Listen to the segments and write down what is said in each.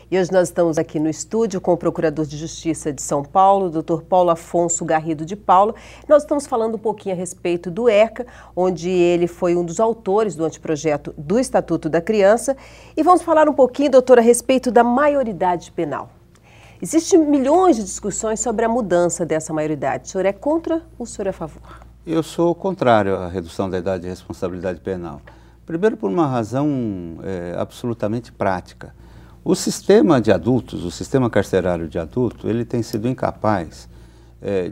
E hoje nós estamos aqui no estúdio com o Procurador de Justiça de São Paulo, Dr. Paulo Afonso Garrido de Paula. Nós estamos falando um pouquinho a respeito do ECA, onde ele foi um dos autores do anteprojeto do Estatuto da Criança. E vamos falar um pouquinho, doutor, a respeito da maioridade penal. Existem milhões de discussões sobre a mudança dessa maioridade. O senhor é contra ou o senhor é a favor? Eu sou contrário à redução da idade de responsabilidade penal. Primeiro, por uma razão absolutamente prática. O sistema de adultos, o sistema carcerário de adulto, ele tem sido incapaz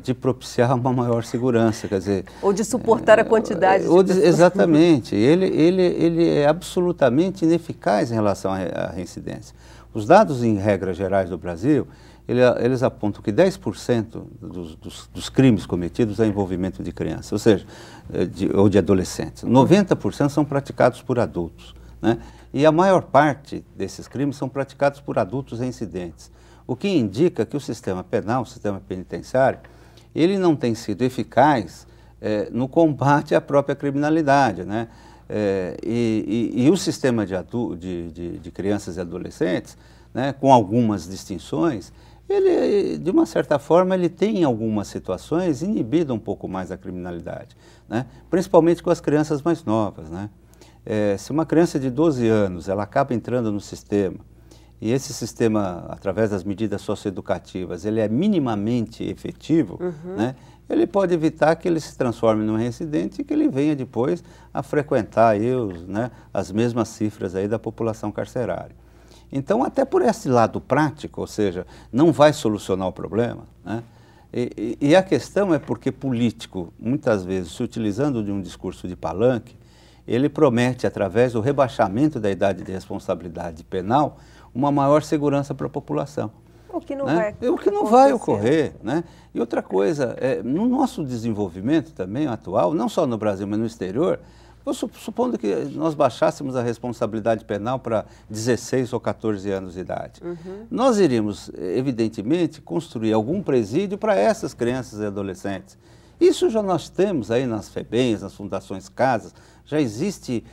de propiciar uma maior segurança, quer dizer... Ou de suportar a quantidade de pessoas. Exatamente. Ele é absolutamente ineficaz em relação à reincidência. Os dados, em regras gerais do Brasil, eles apontam que 10% dos crimes cometidos é envolvimento de crianças, ou seja, ou de adolescentes. 90% são praticados por adultos, né? E a maior parte desses crimes são praticados por adultos reincidentes, o que indica que o sistema penal, o sistema penitenciário, ele não tem sido eficaz no combate à própria criminalidade, né? E o sistema de crianças e adolescentes, né, com algumas distinções, ele, de uma certa forma, ele tem em algumas situações inibido um pouco mais a criminalidade, né? Principalmente com as crianças mais novas, né? Se uma criança de 12 anos ela acaba entrando no sistema e esse sistema, através das medidas socioeducativas, ele é minimamente efetivo, né? Ele pode evitar que ele se transforme num reincidente e que ele venha depois a frequentar aí as mesmas cifras aí da população carcerária. Então, até por esse lado prático, ou seja, não vai solucionar o problema, né? E a questão é porque político, muitas vezes, se utilizando de um discurso de palanque, ele promete, através do rebaixamento da idade de responsabilidade penal, uma maior segurança para a população. O que não vai ocorrer, né? E outra coisa, no nosso desenvolvimento também atual, não só no Brasil, mas no exterior, supondo que nós baixássemos a responsabilidade penal para 16 ou 14 anos de idade, nós iríamos, evidentemente, construir algum presídio para essas crianças e adolescentes. Isso já nós temos aí nas FEBEMs, nas fundações casas, já existe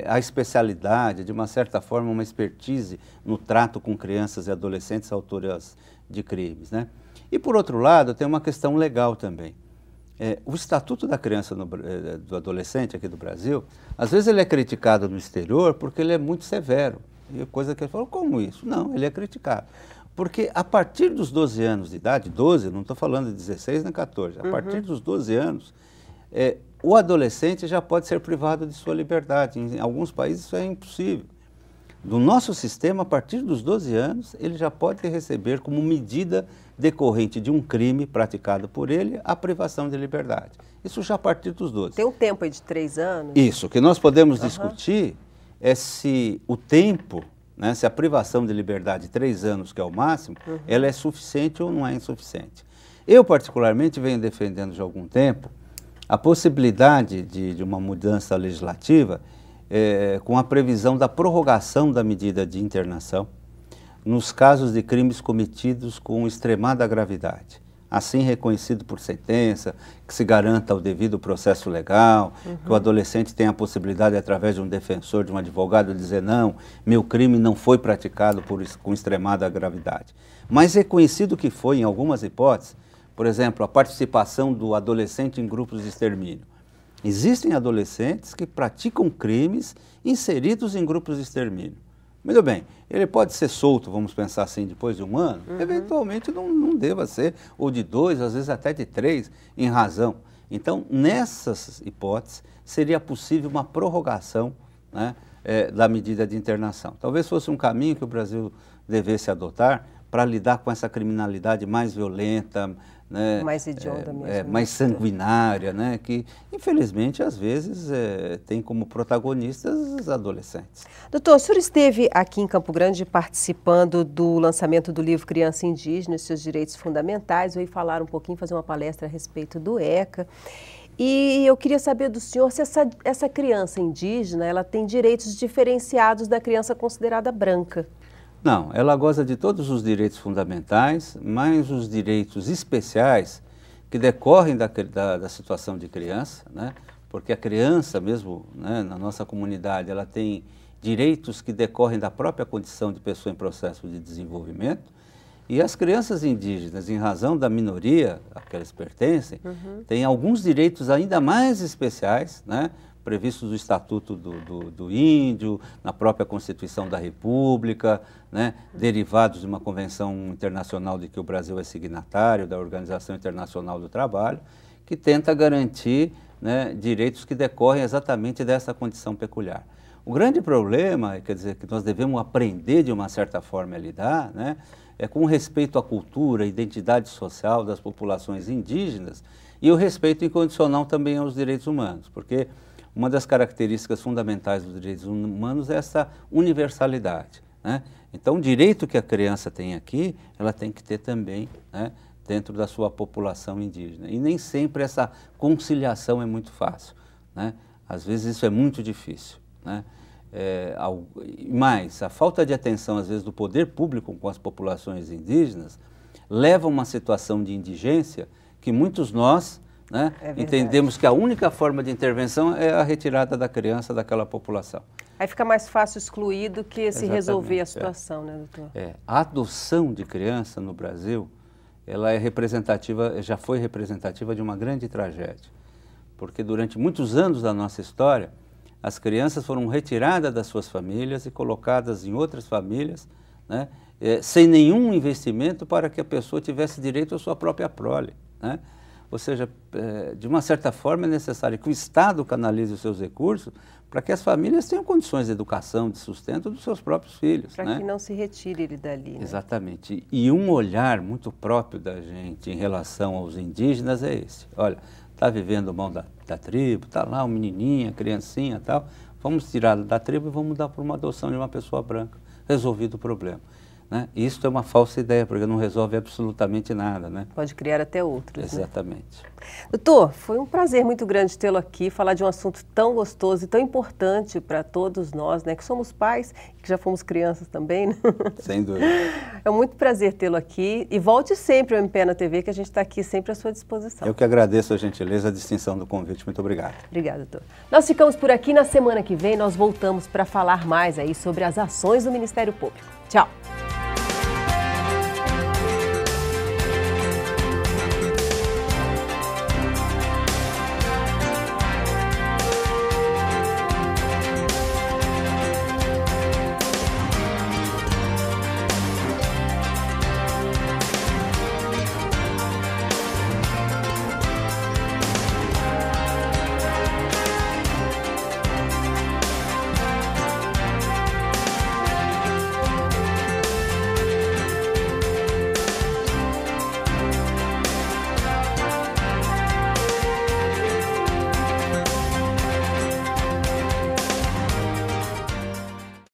a especialidade, de uma certa forma, uma expertise no trato com crianças e adolescentes autoras de crimes, né? E, por outro lado, tem uma questão legal também. O Estatuto da Criança do Adolescente aqui do Brasil, às vezes ele é criticado no exterior porque ele é muito severo. E coisa que ele falou, como isso? Não, ele é criticado. Porque a partir dos 12 anos de idade, 12, não estou falando de 16 nem 14, a partir dos 12 anos, o adolescente já pode ser privado de sua liberdade. Em alguns países isso é impossível. No nosso sistema, a partir dos 12 anos, ele já pode receber como medida decorrente de um crime praticado por ele a privação de liberdade. Isso já a partir dos 12. Tem um tempo aí de 3 anos? Isso, o que nós podemos discutir é se o tempo, né, se a privação de liberdade de 3 anos, que é o máximo, ela é suficiente ou não é insuficiente. Eu, particularmente, venho defendendo já há algum tempo a possibilidade de uma mudança legislativa com a previsão da prorrogação da medida de internação nos casos de crimes cometidos com extremada gravidade, assim reconhecido por sentença, que se garanta o devido processo legal, que o adolescente tenha a possibilidade, através de um defensor, de um advogado, de dizer não, meu crime não foi praticado com extremada gravidade. Mas reconhecido que foi, em algumas hipóteses, por exemplo, a participação do adolescente em grupos de extermínio. Existem adolescentes que praticam crimes inseridos em grupos de extermínio. Muito bem, ele pode ser solto, vamos pensar assim, depois de 1 ano, eventualmente não deva ser, ou de 2, às vezes até de 3, em razão. Então, nessas hipóteses, seria possível uma prorrogação, né, da medida de internação. Talvez fosse um caminho que o Brasil devesse adotar para lidar com essa criminalidade mais violenta, né, mais hedionda mesmo, mais sanguinária, né, que infelizmente às vezes tem como protagonistas os adolescentes. Doutor, o senhor esteve aqui em Campo Grande participando do lançamento do livro Criança Indígena e seus Direitos Fundamentais, veio falar um pouquinho, fazer uma palestra a respeito do ECA. E eu queria saber do senhor se essa criança indígena ela tem direitos diferenciados da criança considerada branca. Não, ela goza de todos os direitos fundamentais, mas os direitos especiais que decorrem da situação de criança, né? porque a criança mesmo, né, na nossa comunidade, ela tem direitos que decorrem da própria condição de pessoa em processo de desenvolvimento, e as crianças indígenas, em razão da minoria a que elas pertencem, têm alguns direitos ainda mais especiais, né, previstos no Estatuto do Índio, na própria Constituição da República, né, derivados de uma convenção internacional de que o Brasil é signatário, da Organização Internacional do Trabalho, que tenta garantir, né, direitos que decorrem exatamente dessa condição peculiar. O grande problema, quer dizer, que nós devemos aprender de uma certa forma a lidar, né, é com respeito à cultura, à identidade social das populações indígenas e o respeito incondicional também aos direitos humanos, porque uma das características fundamentais dos direitos humanos é essa universalidade, né? Então, o direito que a criança tem aqui, ela tem que ter também, né, dentro da sua população indígena. E nem sempre essa conciliação é muito fácil, né? Às vezes isso é muito difícil, né? Mas a falta de atenção, às vezes, do poder público com as populações indígenas leva a uma situação de indigência que muitos nós, né, entendemos que a única forma de intervenção é a retirada da criança daquela população. Aí fica mais fácil excluir do que se resolver a situação, né, doutor? A adoção de criança no Brasil, ela é representativa, já foi representativa de uma grande tragédia, porque durante muitos anos da nossa história, as crianças foram retiradas das suas famílias e colocadas em outras famílias, né, sem nenhum investimento para que a pessoa tivesse direito à sua própria prole, né? Ou seja, de uma certa forma é necessário que o Estado canalize os seus recursos para que as famílias tenham condições de educação, de sustento dos seus próprios filhos. Para né? que não se retire ele dali. Né? Exatamente. E um olhar muito próprio da gente em relação aos indígenas é esse. Olha, está vivendo mal da tribo, está lá um menininho, criancinha e tal, vamos tirá-lo da tribo e vamos dar por uma adoção de uma pessoa branca. Resolvido o problema. Né? Isso é uma falsa ideia, porque não resolve absolutamente nada. Né? Pode criar até outros. Exatamente. Né? Doutor, foi um prazer muito grande tê-lo aqui, falar de um assunto tão gostoso e tão importante para todos nós, né, que somos pais e que já fomos crianças também. Né? Sem dúvida. É muito prazer tê-lo aqui e volte sempre ao MP na TV, que a gente está aqui sempre à sua disposição. Eu que agradeço a gentileza, a distinção do convite. Muito obrigado. Obrigada, doutor. Nós ficamos por aqui. Na semana que vem nós voltamos para falar mais aí sobre as ações do Ministério Público. Tchau.